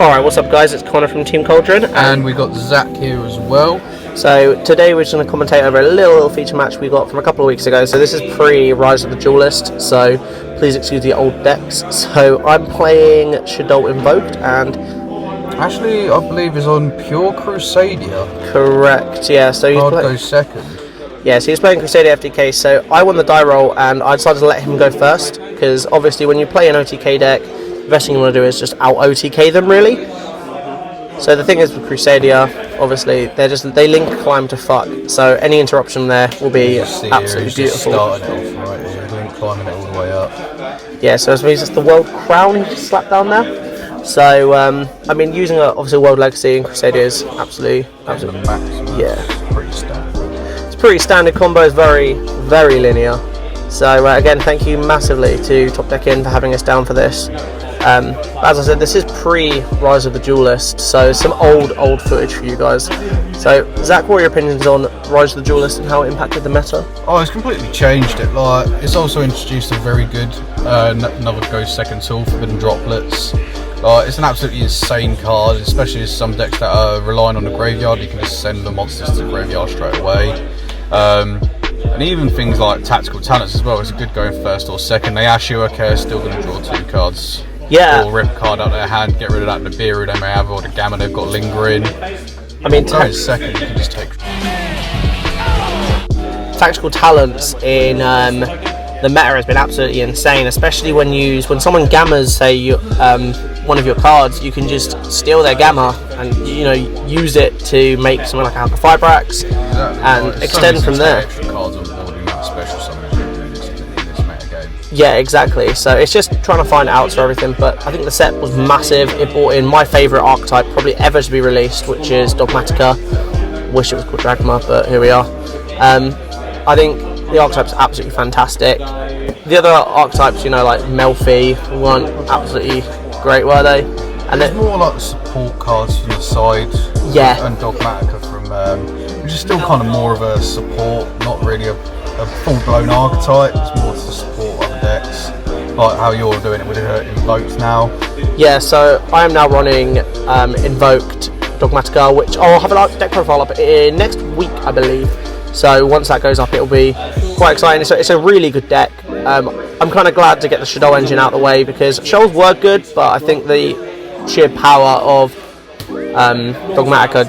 Alright, what's up guys, it's Connor from Team Cauldron. And we got Zach here as well. So today we're just going to commentate over a little feature match we got from a couple of weeks ago. So this is pre-Rise of the Duelist, so please excuse the old decks. So I'm playing shaddoll Invoked and... Ashley, I believe, is on pure Crusadia. Correct, yeah. So he's goes second. Yeah, so he's playing Crusadia FTK, so I won the die roll and I decided to let him go first, because obviously when you play an OTK deck, the best thing you want to do is just out-OTK them, really. So the thing is with Crusadia, obviously, they link climb to fuck, so any interruption there will be absolutely beautiful. Started off right here, link climbing it all the way up. Yeah, so it's just the World Crown he just slapped down there. So, I mean, using obviously World Legacy in Crusadia is absolutely yeah. Pretty standard. It's pretty standard combo, is very, very linear. So again, thank you massively to Top Deck In for having us down for this. As I said, this is pre-Rise of the Duelist, so some old footage for you guys. So, Zach, what are your opinions on Rise of the Duelist and how it impacted the meta? Oh, it's completely changed it. Like, it's also introduced a very good another Ghost second tool, Forbidden Droplets. It's an absolutely insane card, especially as some decks that are relying on the graveyard. You can just send the monsters to the graveyard straight away. And even things like Tactical Talents as well. It's a good going first or second. They ask you, okay, still going to draw 2 cards. Yeah. Or rip a card out of their hand, get rid of that Nibiru they may have, or the Gamma they've got lingering. I mean, going second, you can just take Tactical Talents in the meta has been absolutely insane, especially when someone gammas, say, one of your cards, you can just steal their Gamma and use it to make something like Alka Fibrax and extend from there. Extra cards on board in that special summon in this meta game. Yeah, exactly. So it's just trying to find outs for everything, but I think the set was massive. It brought in my favourite archetype probably ever to be released, which is Dogmatica. Wish it was called Dragma, but here we are. I think the archetype's absolutely fantastic. The other archetypes, like Melfi, weren't absolutely great, were they? And it's more like the support cards from the side. Yeah. And Dogmatica from, which is still kind of more of a support, not really a full-blown archetype. It's more to support other decks, like how you're doing it with Invoked now. Yeah, so I am now running Invoked Dogmatica, which I'll have a deck profile up in next week, I believe. So once that goes up, it'll be quite exciting. It's a really good deck. I'm kind of glad to get the shaddoll engine out of the way, because shadolls were good, but I think the sheer power of Dogmatica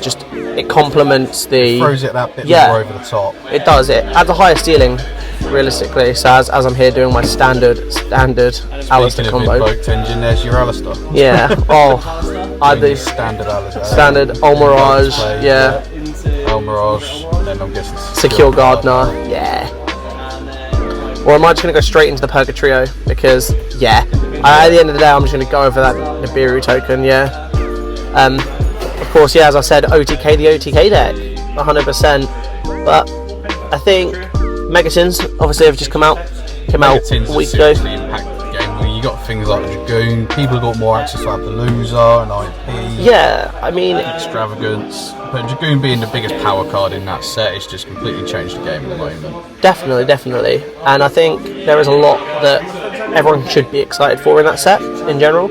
it complements the... It throws it that bit more over the top. It does. It adds a higher ceiling, realistically. So as I'm here doing my standard Alistair combo. Invoked engine, there's your Alistair. Yeah. Oh, I do standard Alistair. Standard Olmirage. Yeah. Olmirage, and then I'm guessing Secure Gardener. Yeah. Or am I just going to go straight into the Purgatrio? Because, at the end of the day, I'm just going to go over that Nibiru token, yeah. Of course, as I said, OTK, the OTK deck, 100%. But I think Megatins, obviously, have just come out a week ago. Impact the game. You got things like the Dragoon, people got more access to Appaloosa and IP. Yeah, I mean... Extravagance. But Dragoon being the biggest power card in that set, it's just completely changed the game at the moment. Definitely. And I think there is a lot that everyone should be excited for in that set, in general.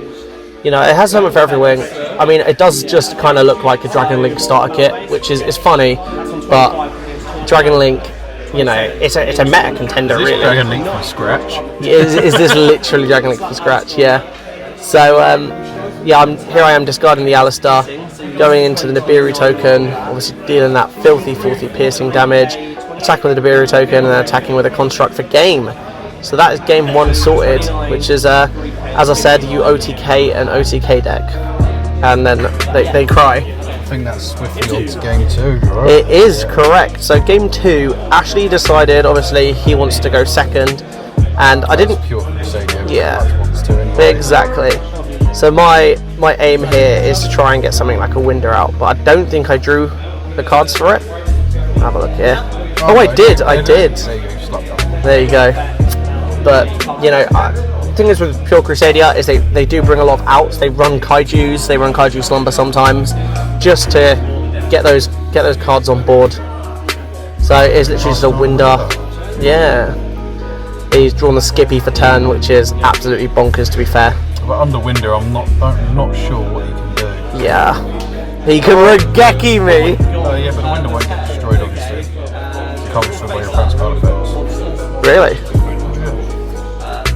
It has something for everyone. I mean, it does just kind of look like a Dragon Link starter kit, which is funny, but Dragon Link, it's a meta contender, really. Dragon Link from scratch? Is this literally Dragon Link from scratch? Yeah. So, here I am discarding the Alistair, going into the Nibiru token, obviously dealing that filthy piercing damage, attacking with the Nibiru token, and then attacking with a construct for game. So that is game 1 sorted, which is, as I said, you OTK an OTK deck. And then they cry. I think that's swiftly on to game 2, right? It is correct. So game 2, Ashley decided, obviously, he wants to go second. And I didn't... Pure Crusadia. Yeah, wants to anyway. Exactly. So my aim here is to try and get something like a Winder out, but I don't think I drew the cards for it. Have a look here. Oh, I did. There you go. But, the thing is with pure Crusadia is they do bring a lot of outs. They run Kaijus, they run Kaiju Slumber sometimes, just to get those cards on board. So it's literally just a Winder. Yeah. He's drawn the Skippy for turn, which is absolutely bonkers, to be fair. But under Winder, I'm not sure what you can do. Yeah. He can Regeki me. Oh yeah, but the window won't get destroyed, obviously. You can't destroy by your friend's card effects. Really?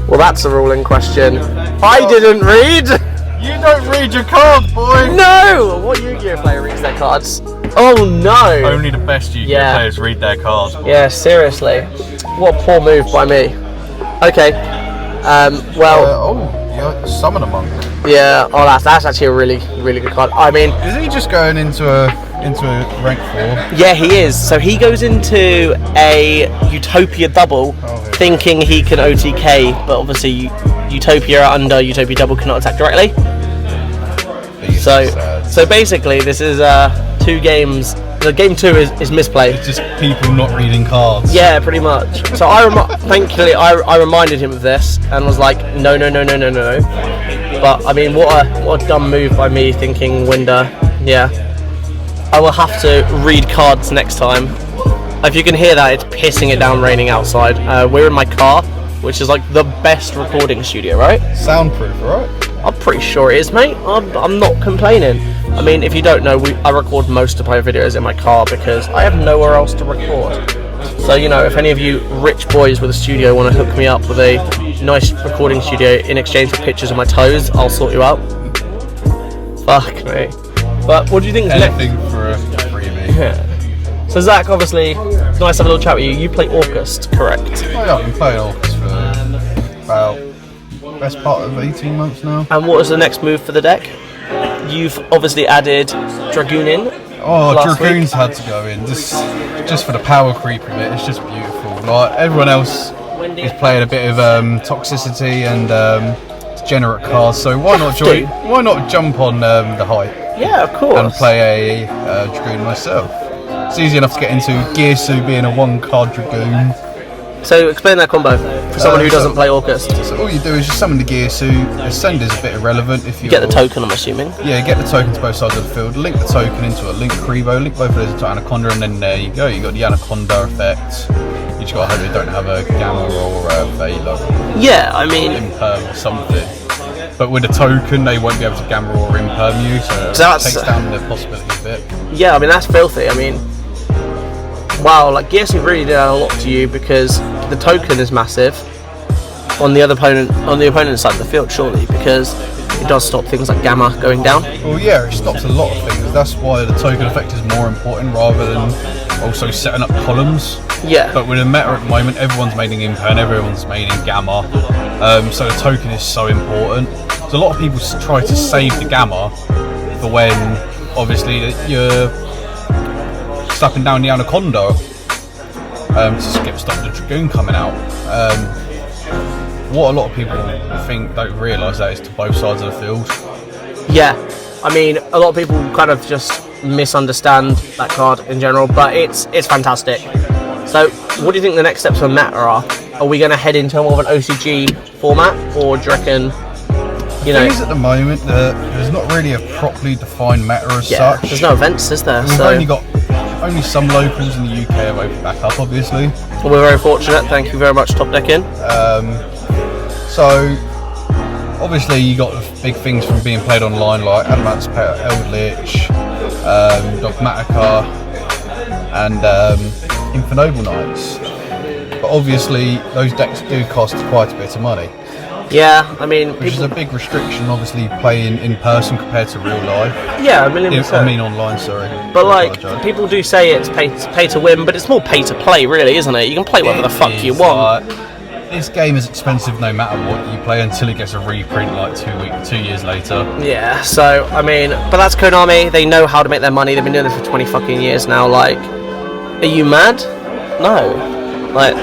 Well, that's a rule in question. I didn't read! You don't read your cards, boy! No! What Yu-Gi-Oh player reads their cards? Oh no! Only the best Yu-Gi-Oh players read their cards, boy. Yeah, seriously. What a poor move by me. Okay. Summon a monk. Yeah, that's actually a really, really good card. I mean... Is he just going into a rank 4? Yeah, he is. So he goes into a Utopia double, thinking he can OTK, but obviously Utopia under Utopia double cannot attack directly. So basically, this is 2 games. The game 2 is misplay. It's just people not reading cards. Yeah, pretty much. So thankfully I reminded him of this and was like, no. But I mean, what a dumb move by me thinking Winder. Yeah, I will have to read cards next time. If you can hear that, it's pissing it down raining outside. We're in my car, which is like the best recording studio, right? Soundproof, right? I'm pretty sure it is, mate. I'm not complaining. I mean, if you don't know, I record most of my videos in my car because I have nowhere else to record. So, you know, if any of you rich boys with a studio want to hook me up with a nice recording studio in exchange for pictures of my toes, I'll sort you out. Fuck me. But what do you think is anything for a freebie? Yeah. So Zach, obviously, it's nice to have a little chat with you. You play Orcust, correct? Oh yeah, I've been playing Orcust for about best part of 18 months now. And what is the next move for the deck? You've obviously added Dragoon in. Oh, Dragoon's had to go in just for the power creep of it. It's just beautiful. Like everyone else is playing a bit of toxicity and degenerate cards, so why not jump on the hype? Yeah, of course. And play a Dragoon myself. It's easy enough to get into Gearsu being a 1-card Dragoon. So explain that combo for someone who doesn't play Orcust. So all you do is just summon the Gearsu. Ascender's a bit irrelevant if you get the token, I'm assuming. Yeah, get the token to both sides of the field. Link the token into a Link Kribo. Link both of those to Anaconda, and then there you go. You got the Anaconda effect. You just got to hope they don't have a Gamma or a Vela. Yeah, I mean Imperm or something. But with a token, they won't be able to Gamma or Imperm you, so that takes down the possibility a bit. Yeah, I mean that's filthy. I mean, wow, like Gearsu really did add a lot to you because the token is massive on the opponent's side of the field, surely, because it does stop things like Gamma going down. Well, yeah, it stops a lot of things. That's why the token effect is more important rather than also setting up columns. Yeah. But with a meta at the moment, everyone's maining Imperm, everyone's maining Gamma, so the token is so important. So a lot of people try to save the Gamma for when, obviously, you're slapping down the Anaconda to stop the Dragoon coming out. What a lot of people don't realise that is to both sides of the field. Yeah, I mean, a lot of people kind of just misunderstand that card in general, but it's fantastic. So, what do you think the next steps for meta are? Are we going to head into more of an OCG format, or do you reckon, you know? The thing is, at the moment, there's not really a properly defined meta as such. There's no events, is there? We've only got some locals in the UK have opened back up, obviously. Well, we're very fortunate. Thank you very much, Top Deck In. So, obviously, you got big things from being played online, like Adamant's Eldritch, Dogmatica, and Infernoble Knights. But obviously, those decks do cost quite a bit of money. Yeah, I mean, which is a big restriction, obviously, playing in person compared to real life. Yeah, a million percent. I mean online, sorry. But like, people do say it's pay to win, but it's more pay to play, really, isn't it? You can play whatever the fuck you want. This game is expensive no matter what you play until it gets a reprint like 2 years later. Yeah, so I mean, but that's Konami. They know how to make their money. They've been doing this for 20 fucking years now. Like, are you mad? No. Like,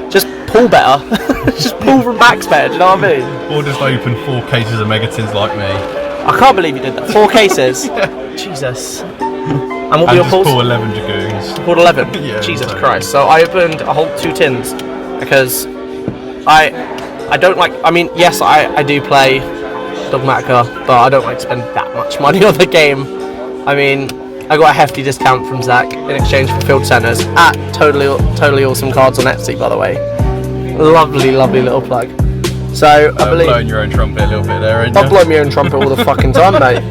just pull better. Just pull from backs better, do you know what I mean? Or just open 4 cases of Megatins like me. I can't believe you did that. 4 cases? Yeah. Jesus. And what were your pulls? Pull 11 Dragoons. Pulled 11? Yeah, Jesus totally. Christ. So I opened a whole 2 tins because I don't like, I mean, yes, I do play Dogmatica, but I don't like to spend that much money on the game. I mean, I got a hefty discount from Zach in exchange for Field Centers at totally awesome cards on Etsy, by the way. Lovely little plug. So I believe blowing your own trumpet a little bit there, ain't you? I'll blow my own trumpet all the fucking time, mate.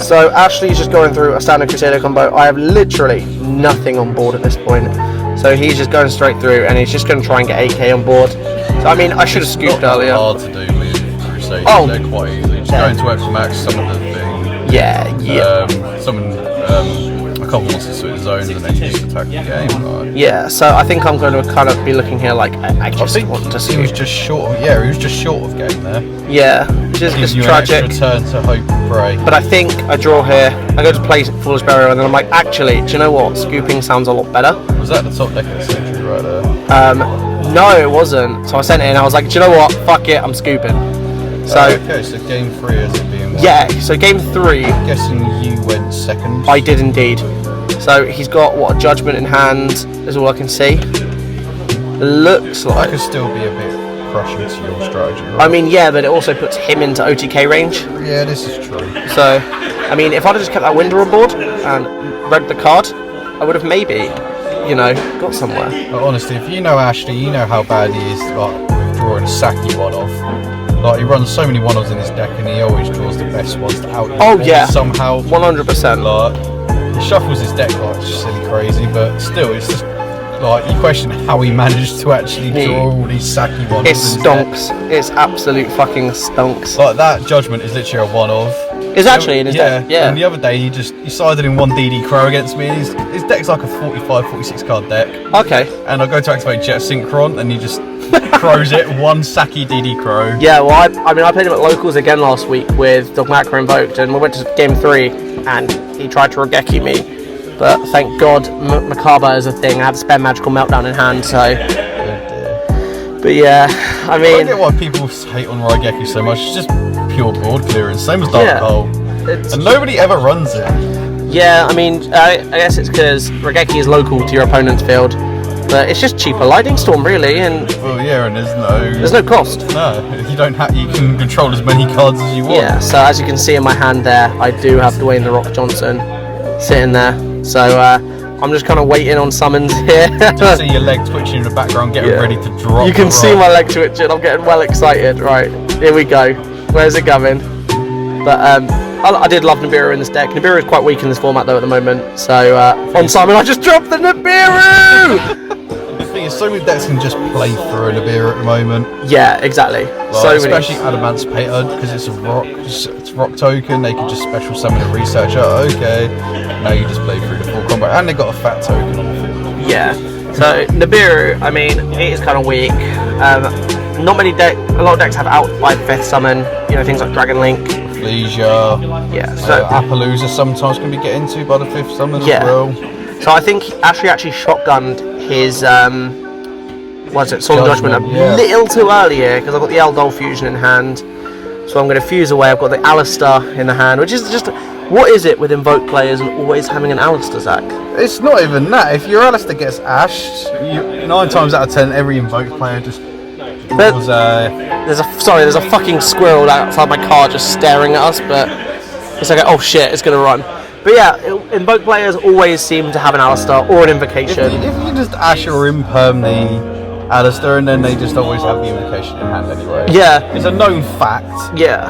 So Ashley's just going through a standard crusadia combo. I have literally nothing on board at this point. So he's just going straight through, and he's just going to try and get 8k on board. So I mean, I should have scooped earlier. Hard to do with crusadia. Oh, they're quite easy. Just go into X max, summon the thing. Yeah. Summon a couple monsters to its zones, and then just attack the game. Like. Yeah. So I think I'm going to kind of be looking here like I just want to scoop. He was just short. He was just short of game there. Yeah. Just tragic. An extra turn to hope and pray. But I think I draw here. I go to play Foolish Burial, and then I'm like, actually, do you know what? Scooping sounds a lot better. Was that the top deck of the century right there? No, it wasn't. So I sent it in. I was like, do you know what? Fuck it, I'm scooping. So okay, so game 3 is it being won? Yeah. So game 3. I'm guessing you went second. I did indeed. So he's got what, a Judgment in hand is all I can see. Looks like. That could still be a bit crushing to your strategy, right? I mean, yeah, but it also puts him into OTK range. Yeah, this is true. So, I mean, if I'd have just kept that window on board and read the card, I would have maybe, got somewhere. But honestly, if you know Ashley, you know how bad he is with drawing a Saki one-off. Like, he runs so many one-offs in his deck, and he always draws the best ones to out. Oh yeah, somehow 100%. Like, he shuffles his deck like it's silly crazy, but still, it's just like you question how he managed to actually draw all these Saki ones. It stonks. It's absolute fucking stonks. Like that Judgment is literally a one-off. It's actually in his deck. Yeah. And the other day he sided in one DD Crow against me, and his deck's like a 45, 46 card deck. Okay. And I go to activate Jet Synchron, and he just crows it, one Saki DD Crow. Yeah, well, I played him at locals again last week with Dogmacro Invoked, and we went to game 3, and he tried to Regeki me. But thank God, Macabre is a thing. I had to spend Magical Meltdown in hand, so. Oh dear. But yeah, I mean. I don't get why people hate on Raigeki so much. It's just pure board clearance, same as Dark Hole. And nobody ever runs it. Yeah, I mean, I guess it's because Raigeki is local to your opponent's field. But it's just cheaper Lightning Storm, really, and. Well, yeah, and there's no cost. No, you don't have. You can control as many cards as you want. Yeah. So as you can see in my hand there, I do have Dwayne the Rock Johnson sitting there. So I'm just kind of waiting on summons here. Just see your leg twitching in the background, getting ready to drop. You can see my leg twitching. I'm getting well excited. Right, here we go. Where's it going? But I did love Nibiru in this deck. Nibiru is quite weak in this format though at the moment. So on summon, I just dropped the Nibiru. The thing is, so many decks can just play through a Nibiru at the moment. Yeah, exactly. Like, so especially many. Adamantipator, because it's a rock. It's rock token. They can just special summon a researcher. Okay, now you just play through the full combo, and they got a fat token on the field. Yeah. So Nibiru, I mean, it is kind of weak. Not many a lot of decks have out by 5th summon. Things like Dragon Link. Leisure. Yeah. So Appaloosa sometimes can be get into by the 5th summon as well. So I think Ashley actually shotgunned his Solemn Judgment a little too early here because I've got the Eldol Fusion in hand. So I'm going to fuse away. I've got the Alistair in the hand, which is just what is it with Invoke players and always having an Alistair, Zach? It's not even that. If your Alistair gets ashed, 9 times out of 10 every Invoke player just. There's a fucking squirrel outside my car just staring at us, but it's like, oh shit, it's gonna run. But yeah, Invoke players always seem to have an Alistair or an Invocation. If you just Ash or Imperm the Alistair, and then they just always have the Invocation in hand anyway. Yeah. It's a known fact. Yeah.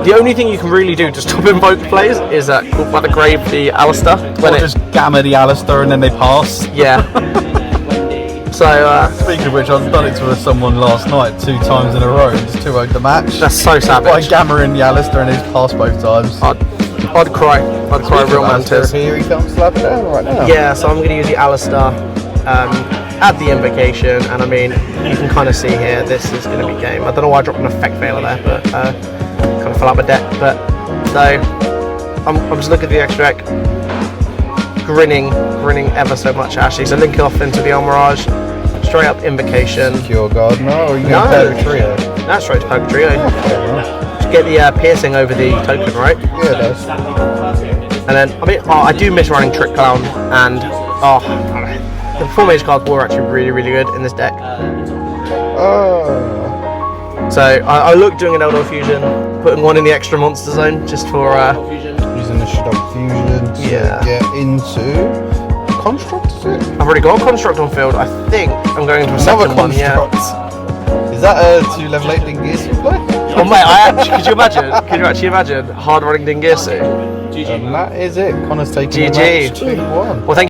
The only thing you can really do to stop Invoke players is called by the grave the Alistair. Or just Gamma the Alistair and then they pass. Yeah. So, speaking of which, I've done it to someone last night 2 times in a row and just 2-0'd the match. That's so savage. By Gamma in the Alistair and he's passed both times. I'd cry. I'd cry real man too. Here he comes slap it down right now. Yeah, so I'm going to use the Alistair, add the Invocation, and I mean, you can kind of see here, this is going to be game. I don't know why I dropped an effect failure there, but kind of fell out my deck. But so, I'm just looking at the extra deck, grinning ever so much actually. So link off into the Almirage, straight up Invocation. Secure Guard, no, or are you going to Purgatory? That's straight to Purgatory. Yeah, get the piercing over the token, right? Yeah, it does. And then, I do miss running Trick Clown, and the 4 mage cards were actually really good in this deck. So I looked doing an Eldol Fusion, putting one in the extra monster zone just for using the shaddoll Fusion to get into Construct, is it? I've already got a Construct on field. I think I'm going into a second one, yeah. Is that a 2 level 8 Dingus you play? Oh mate, could you imagine? Could you actually imagine hard running Dingirsu? And that is it. Connor's taking GG. the match 2-1. Well, thank you.